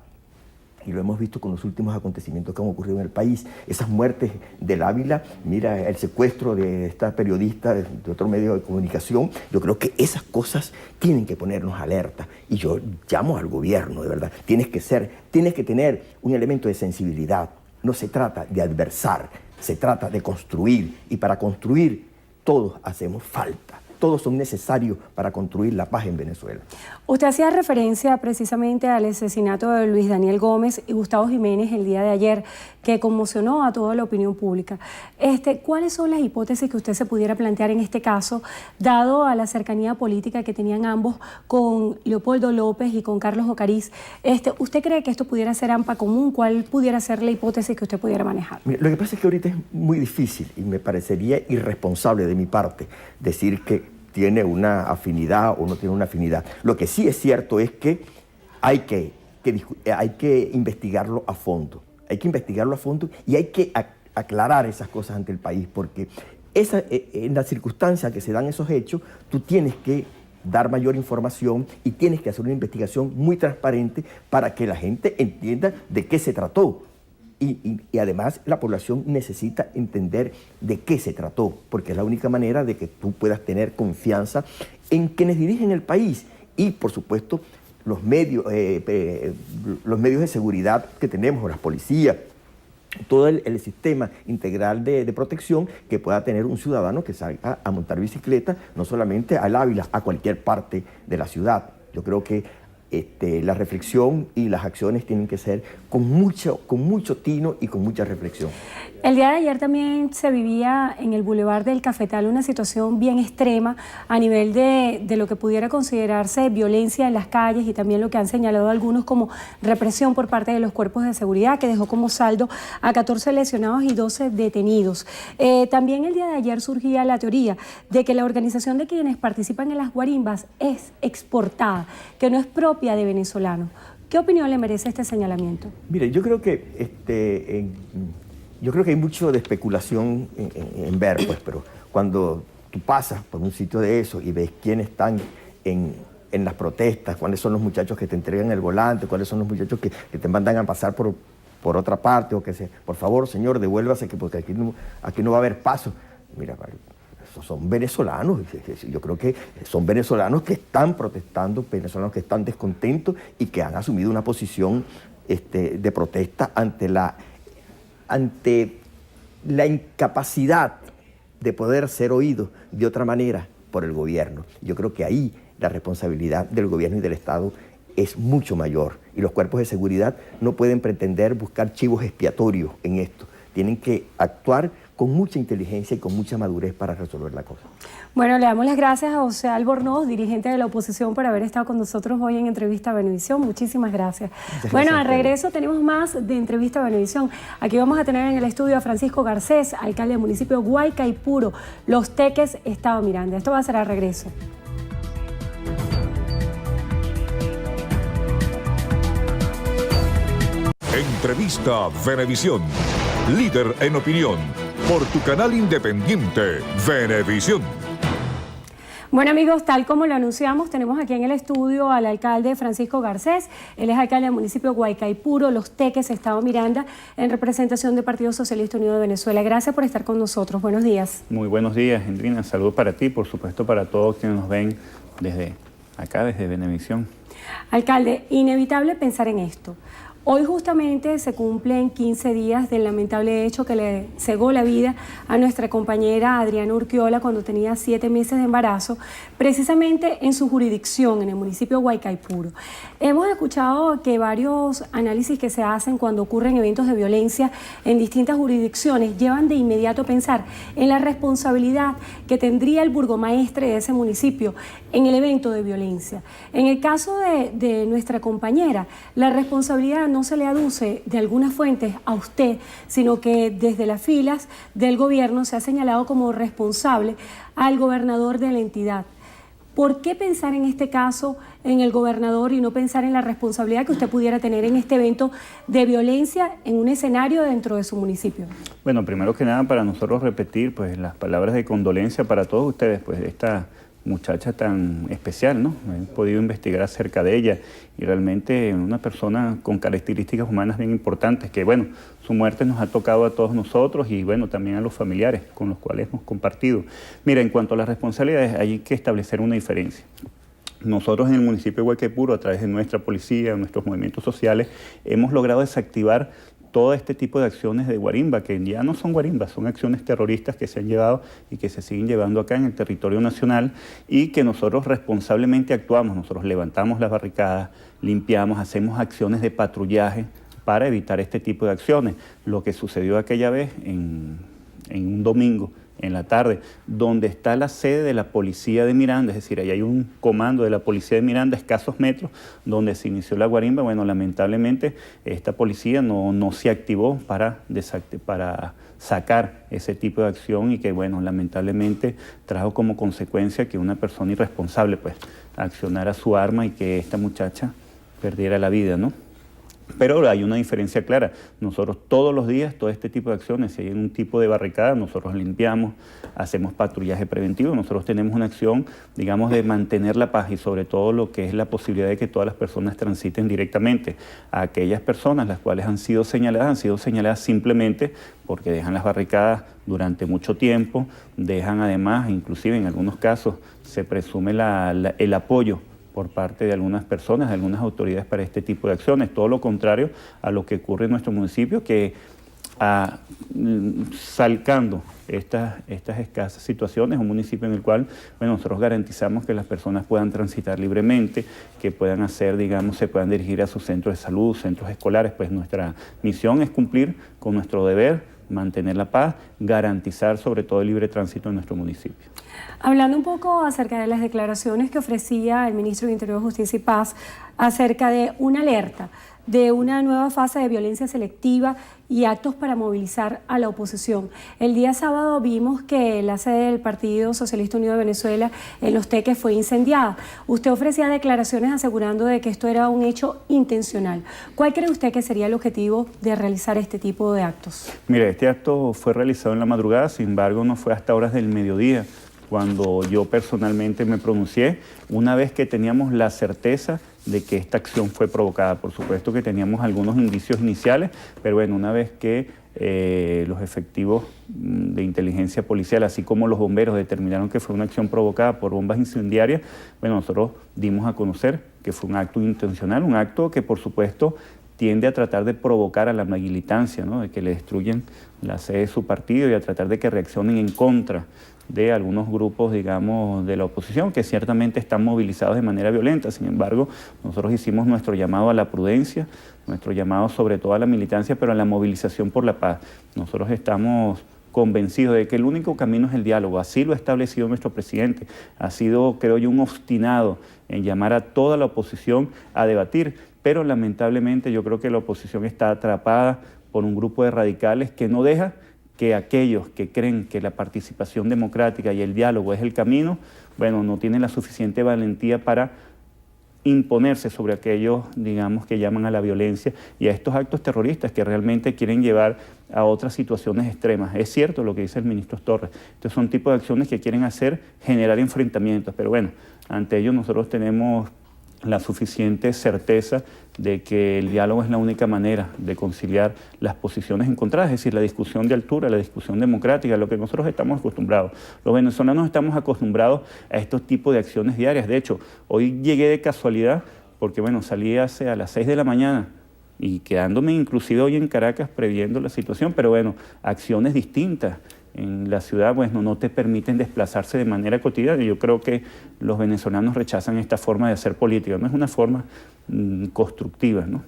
Y lo hemos visto con los últimos acontecimientos que han ocurrido en el país. Esas muertes del Ávila, mira el secuestro de esta periodista de otro medio de comunicación. Yo creo que esas cosas tienen que ponernos alerta. Y yo llamo al gobierno, de verdad. Tienes que tener un elemento de sensibilidad. No se trata de adversar, se trata de construir. Y para construir, todos hacemos falta. Todos son necesarios para construir la paz en Venezuela. Usted hacía referencia precisamente al asesinato de Luis Daniel Gómez y Gustavo Jiménez el día de ayer, que conmocionó a toda la opinión pública. ¿Cuáles son las hipótesis que usted se pudiera plantear en este caso, dado a la cercanía política que tenían ambos con Leopoldo López y con Carlos Ocariz? ¿Usted cree que esto pudiera ser AMPA común? ¿Cuál pudiera ser la hipótesis que usted pudiera manejar? Mira, lo que pasa es que ahorita es muy difícil y me parecería irresponsable de mi parte decir que tiene una afinidad o no tiene una afinidad. Lo que sí es cierto es que hay que investigarlo a fondo. Hay que investigarlo a fondo y hay que aclarar esas cosas ante el país, porque en la circunstancia que se dan esos hechos, tú tienes que dar mayor información y tienes que hacer una investigación muy transparente para que la gente entienda de qué se trató. Y además la población necesita entender de qué se trató, porque es la única manera de que tú puedas tener confianza en quienes dirigen el país y, por supuesto, los medios de seguridad que tenemos, las policías, todo el sistema integral de protección que pueda tener un ciudadano que salga a montar bicicleta, no solamente al Ávila, a cualquier parte de la ciudad. Yo creo que la reflexión y las acciones tienen que ser con mucho tino y con mucha reflexión. El día de ayer también se vivía en el Boulevard del Cafetal una situación bien extrema a nivel de lo que pudiera considerarse violencia en las calles y también lo que han señalado algunos como represión por parte de los cuerpos de seguridad, que dejó como saldo a 14 lesionados y 12 detenidos. También el día de ayer surgía la teoría de que la organización de quienes participan en las guarimbas es exportada, que no es propia de venezolanos. ¿Qué opinión le merece este señalamiento? Mire, yo creo que hay mucho de especulación en ver, pues, pero cuando tú pasas por un sitio de eso y ves quiénes están en las protestas, cuáles son los muchachos que te entregan el volante, cuáles son los muchachos que te mandan a pasar por otra parte, o que por favor, señor, devuélvase, porque aquí no va a haber paso. Mira, esos son venezolanos, yo creo que son venezolanos que están protestando, venezolanos que están descontentos y que han asumido una posición de protesta ante la incapacidad de poder ser oídos de otra manera por el gobierno. Yo creo que ahí la responsabilidad del gobierno y del Estado es mucho mayor, y los cuerpos de seguridad no pueden pretender buscar chivos expiatorios en esto. Tienen que actuar con mucha inteligencia y con mucha madurez para resolver la cosa. Bueno, le damos las gracias a José Albornoz, dirigente de la oposición, por haber estado con nosotros hoy en Entrevista a Venevisión. Muchísimas gracias. Bueno, al regreso tenemos más de Entrevista a Venevisión. Aquí vamos a tener en el estudio a Francisco Garcés, alcalde del municipio Guaycaipuro, Los Teques, Estado Miranda. Esto va a ser al regreso. Entrevista Venevisión, líder en opinión, por tu canal independiente, Venevisión. Bueno, amigos, tal como lo anunciamos, tenemos aquí en el estudio al alcalde Francisco Garcés. Él es alcalde del municipio Guaycaipuro, Los Teques, Estado Miranda, en representación del Partido Socialista Unido de Venezuela. Gracias por estar con nosotros. Buenos días. Muy buenos días, Hendrina. Saludos para ti, por supuesto, para todos quienes nos ven desde acá, desde Venevisión. Alcalde, inevitable pensar en esto. Hoy justamente se cumplen 15 días del lamentable hecho que le cegó la vida a nuestra compañera Adriana Urquiola cuando tenía 7 meses de embarazo, precisamente en su jurisdicción, en el municipio de Guaycaipuro. Hemos escuchado que varios análisis que se hacen cuando ocurren eventos de violencia en distintas jurisdicciones llevan de inmediato a pensar en la responsabilidad que tendría el burgomaestre de ese municipio en el evento de violencia. En el caso de nuestra compañera, la responsabilidad no se le aduce de algunas fuentes a usted, sino que desde las filas del gobierno se ha señalado como responsable al gobernador de la entidad. ¿Por qué pensar en este caso en el gobernador y no pensar en la responsabilidad que usted pudiera tener en este evento de violencia en un escenario dentro de su municipio? Bueno, primero que nada, para nosotros repetir pues las palabras de condolencia para todos ustedes, pues esta muchacha tan especial, ¿no? He podido investigar acerca de ella y realmente una persona con características humanas bien importantes, que bueno, su muerte nos ha tocado a todos nosotros y bueno, también a los familiares con los cuales hemos compartido. Mira, en cuanto a las responsabilidades, hay que establecer una diferencia. Nosotros en el municipio de Guaycaipuro, a través de nuestra policía, nuestros movimientos sociales, hemos logrado desactivar todo este tipo de acciones de guarimba, que ya no son guarimbas, son acciones terroristas que se han llevado y que se siguen llevando acá en el territorio nacional y que nosotros responsablemente actuamos. Nosotros levantamos las barricadas, limpiamos, hacemos acciones de patrullaje para evitar este tipo de acciones. Lo que sucedió aquella vez en un domingo en la tarde, donde está la sede de la policía de Miranda, es decir, ahí hay un comando de la policía de Miranda a escasos metros, donde se inició la guarimba. Bueno, lamentablemente esta policía no se activó para sacar ese tipo de acción y que, bueno, lamentablemente trajo como consecuencia que una persona irresponsable pues accionara su arma y que esta muchacha perdiera la vida, ¿no? Pero hay una diferencia clara. Nosotros todos los días, todo este tipo de acciones, si hay un tipo de barricada, nosotros limpiamos, hacemos patrullaje preventivo. Nosotros tenemos una acción, digamos, de mantener la paz y sobre todo lo que es la posibilidad de que todas las personas transiten directamente. A aquellas personas las cuales han sido señaladas simplemente porque dejan las barricadas durante mucho tiempo, dejan además, inclusive en algunos casos, se presume el apoyo por parte de algunas personas, de algunas autoridades para este tipo de acciones. Todo lo contrario a lo que ocurre en nuestro municipio, que salcando estas escasas situaciones, un municipio en el cual, bueno, nosotros garantizamos que las personas puedan transitar libremente, que puedan hacer, digamos, se puedan dirigir a sus centros de salud, centros escolares. Pues nuestra misión es cumplir con nuestro deber, mantener la paz, garantizar sobre todo el libre tránsito en nuestro municipio. Hablando un poco acerca de las declaraciones que ofrecía el ministro de Interior, Justicia y Paz acerca de una alerta de una nueva fase de violencia selectiva y actos para movilizar a la oposición. El día sábado vimos que la sede del Partido Socialista Unido de Venezuela en Los Teques fue incendiada. Usted ofrecía declaraciones asegurando de que esto era un hecho intencional. ¿Cuál cree usted que sería el objetivo de realizar este tipo de actos? Mire, este acto fue realizado en la madrugada, sin embargo no fue hasta horas del mediodía cuando yo personalmente me pronuncié, una vez que teníamos la certeza de que esta acción fue provocada. Por supuesto que teníamos algunos indicios iniciales, pero bueno, una vez que los efectivos de inteligencia policial, así como los bomberos, determinaron que fue una acción provocada por bombas incendiarias, bueno, nosotros dimos a conocer que fue un acto intencional, un acto que por supuesto tiende a tratar de provocar a la militancia, ¿no? De que le destruyen la sede de su partido y a tratar de que reaccionen en contra de algunos grupos, digamos, de la oposición, que ciertamente están movilizados de manera violenta. Sin embargo, nosotros hicimos nuestro llamado a la prudencia, nuestro llamado sobre todo a la militancia, pero a la movilización por la paz. Nosotros estamos convencidos de que el único camino es el diálogo. Así lo ha establecido nuestro presidente. Ha sido, creo yo, un obstinado en llamar a toda la oposición a debatir, pero lamentablemente yo creo que la oposición está atrapada por un grupo de radicales que no deja que aquellos que creen que la participación democrática y el diálogo es el camino, bueno, no tienen la suficiente valentía para imponerse sobre aquellos, digamos, que llaman a la violencia y a estos actos terroristas que realmente quieren llevar a otras situaciones extremas. Es cierto lo que dice el ministro Torres, estos son tipos de acciones que quieren hacer, generar enfrentamientos, pero bueno, ante ello nosotros tenemos la suficiente certeza de que el diálogo es la única manera de conciliar las posiciones encontradas, es decir, la discusión de altura, la discusión democrática, lo que nosotros estamos acostumbrados. Los venezolanos estamos acostumbrados a estos tipos de acciones diarias. De hecho, hoy llegué de casualidad porque, bueno, salí a las 6 de la mañana y quedándome inclusive hoy en Caracas previendo la situación, pero bueno, acciones distintas en la ciudad, pues no te permiten desplazarse de manera cotidiana. Yo creo que los venezolanos rechazan esta forma de hacer política, no es una forma constructiva, ¿no?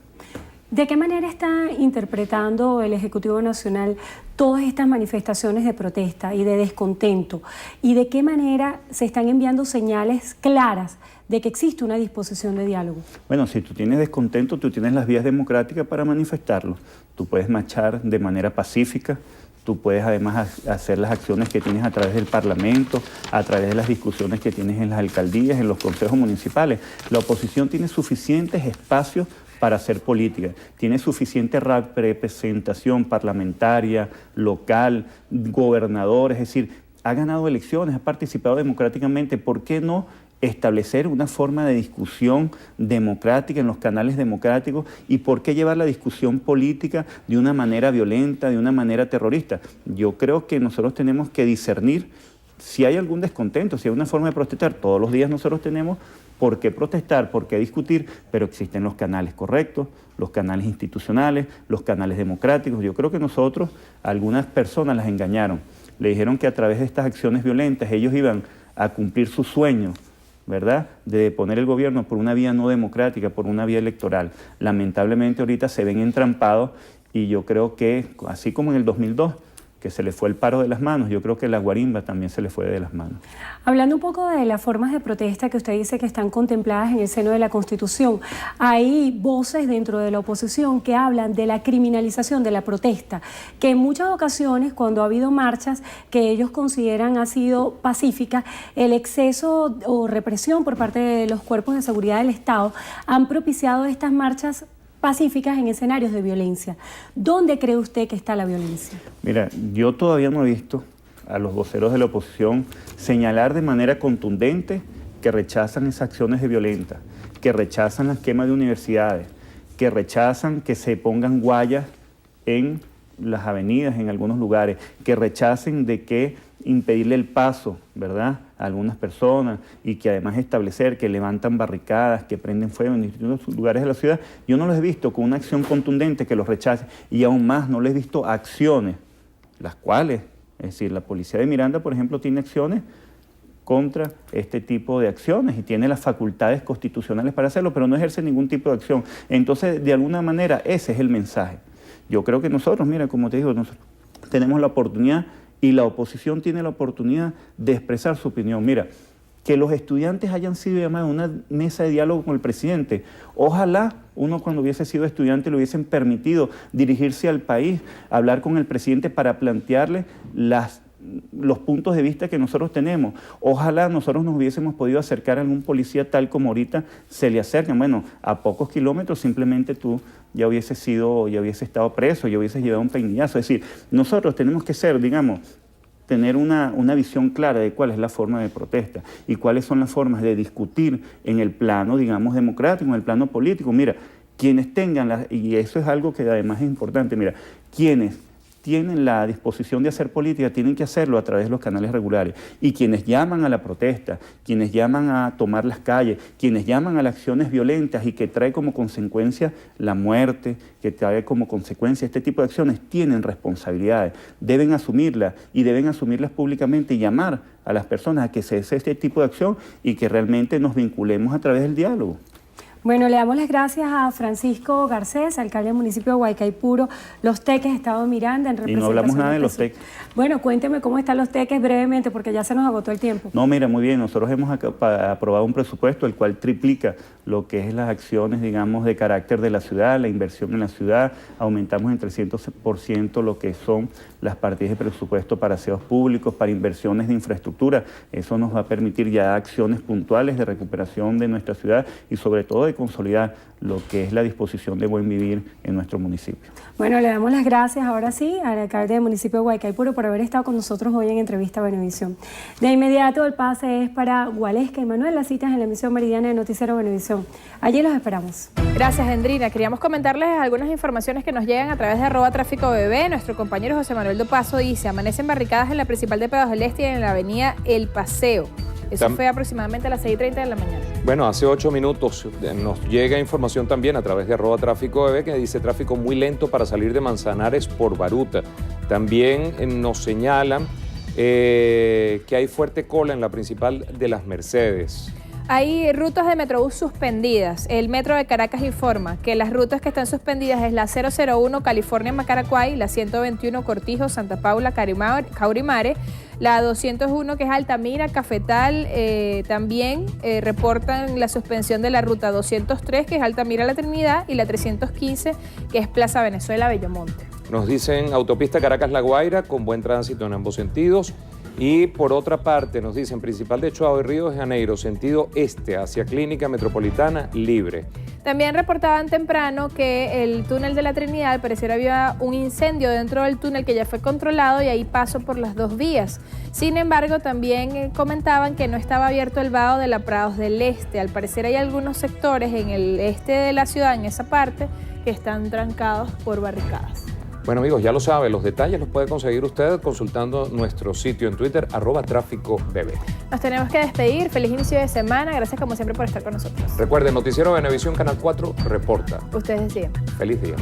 ¿De qué manera está interpretando el Ejecutivo Nacional todas estas manifestaciones de protesta y de descontento? ¿Y de qué manera se están enviando señales claras de que existe una disposición de diálogo? Bueno, si tú tienes descontento, tú tienes las vías democráticas para manifestarlo. Tú puedes marchar de manera pacífica, tú puedes además hacer las acciones que tienes a través del Parlamento, a través de las discusiones que tienes en las alcaldías, en los consejos municipales. La oposición tiene suficientes espacios para hacer política, tiene suficiente representación parlamentaria, local, gobernadores, es decir, ha ganado elecciones, ha participado democráticamente. ¿Por qué no establecer una forma de discusión democrática en los canales democráticos? ¿Y por qué llevar la discusión política de una manera violenta, de una manera terrorista? Yo creo que nosotros tenemos que discernir si hay algún descontento, si hay una forma de protestar. Todos los días nosotros tenemos por qué protestar, por qué discutir, pero existen los canales correctos, los canales institucionales, los canales democráticos. Yo creo que nosotros, algunas personas las engañaron. Le dijeron que a través de estas acciones violentas ellos iban a cumplir su sueño, ¿verdad?, de poner el gobierno por una vía no democrática, por una vía electoral. Lamentablemente ahorita se ven entrampados y yo creo que, así como en el 2002, que se le fue el paro de las manos, yo creo que la guarimba también se le fue de las manos. Hablando un poco de las formas de protesta que usted dice que están contempladas en el seno de la Constitución, hay voces dentro de la oposición que hablan de la criminalización de la protesta, que en muchas ocasiones cuando ha habido marchas que ellos consideran ha sido pacíficas, el exceso o represión por parte de los cuerpos de seguridad del Estado han propiciado estas marchas pacíficas en escenarios de violencia. ¿Dónde cree usted que está la violencia? Mira, yo todavía no he visto a los voceros de la oposición señalar de manera contundente que rechazan esas acciones de violencia, que rechazan la quema de universidades, que rechazan que se pongan guayas en las avenidas en algunos lugares, que rechacen de que impedirle el paso, ¿verdad?, a algunas personas, y que además establecer que levantan barricadas, que prenden fuego en distintos lugares de la ciudad, yo no los he visto con una acción contundente que los rechace, y aún más no les he visto acciones, las cuales, es decir, la policía de Miranda, por ejemplo, tiene acciones contra este tipo de acciones y tiene las facultades constitucionales para hacerlo, pero no ejerce ningún tipo de acción. Entonces, de alguna manera, ese es el mensaje. Yo creo que nosotros, mira, como te digo, nosotros tenemos la oportunidad y la oposición tiene la oportunidad de expresar su opinión. Mira, que los estudiantes hayan sido llamados a una mesa de diálogo con el presidente. Ojalá uno cuando hubiese sido estudiante le hubiesen permitido dirigirse al país, hablar con el presidente para plantearle los puntos de vista que nosotros tenemos. Ojalá nosotros nos hubiésemos podido acercar a algún policía tal como ahorita se le acercan. Bueno, a pocos kilómetros simplemente tú ya hubieses estado preso, ya hubieses llevado un peinillazo. Es decir, nosotros tenemos que ser, digamos, tener una visión clara de cuál es la forma de protesta y cuáles son las formas de discutir en el plano, digamos, democrático, en el plano político. Mira, quienes tengan, y eso es algo que además es importante, mira, quienes tienen la disposición de hacer política tienen que hacerlo a través de los canales regulares. Y quienes llaman a la protesta, quienes llaman a tomar las calles, quienes llaman a las acciones violentas y que trae como consecuencia la muerte, que trae como consecuencia este tipo de acciones, tienen responsabilidades, deben asumirlas y deben asumirlas públicamente y llamar a las personas a que se haga este tipo de acción y que realmente nos vinculemos a través del diálogo. Bueno, le damos las gracias a Francisco Garcés, alcalde del municipio de Guaycaipuro, Los Teques, Estado de Miranda, en representación. Y no hablamos nada de Los Teques. Bueno, cuénteme cómo están Los Teques brevemente, porque ya se nos agotó el tiempo. No, mira, muy bien. Nosotros hemos aprobado un presupuesto el cual triplica lo que es las acciones, digamos, de carácter de la ciudad, la inversión en la ciudad. Aumentamos en 300% lo que son las partidas de presupuesto para aseos públicos, para inversiones de infraestructura. Eso nos va a permitir ya acciones puntuales de recuperación de nuestra ciudad y sobre todo de consolidar lo que es la disposición de buen vivir en nuestro municipio. Bueno, le damos las gracias ahora sí al alcalde del municipio de Guaycaipuro por haber estado con nosotros hoy en Entrevista a Venevisión. De inmediato el pase es para Gualesca y Manuel, las citas en la emisión meridiana de Noticiero Venevisión. Allí los esperamos. Gracias, Endrina. Queríamos comentarles algunas informaciones que nos llegan a través de @tráfico.bb. Nuestro compañero José Manuel Dopazo dice: amanecen barricadas en la principal de Pedados del Este y en la avenida El Paseo. Eso fue aproximadamente a las 6:30 de la mañana. Bueno, hace 8 minutos nos llega información también a través de @tráfico.bb que dice tráfico muy lento para salir de Manzanares por Baruta. También nos señalan que hay fuerte cola en la principal de Las Mercedes. Hay rutas de Metrobús suspendidas. El Metro de Caracas informa que las rutas que están suspendidas es la 001 California-Macaracuay, la 121 Cortijo, Santa Paula, Caurimare, la 201 que es Altamira, Cafetal. También reportan la suspensión de la ruta 203 que es Altamira La Trinidad y la 315 que es Plaza Venezuela, Bellomonte. Nos dicen autopista Caracas-La Guaira con buen tránsito en ambos sentidos. Y por otra parte nos dicen principal de Chuao y Río de Janeiro, sentido este hacia Clínica Metropolitana, libre. También reportaban temprano que el túnel de la Trinidad, al parecer había un incendio dentro del túnel que ya fue controlado y ahí paso por las dos vías. Sin embargo, también comentaban que no estaba abierto el vado de la Prados del Este. Al parecer hay algunos sectores en el este de la ciudad, en esa parte, que están trancados por barricadas. Bueno, amigos, ya lo sabe, los detalles los puede conseguir usted consultando nuestro sitio en Twitter, @tráficobb. Nos tenemos que despedir. Feliz inicio de semana. Gracias como siempre por estar con nosotros. Recuerden, Noticiero Venevisión Canal 4 reporta. Ustedes deciden. Feliz día.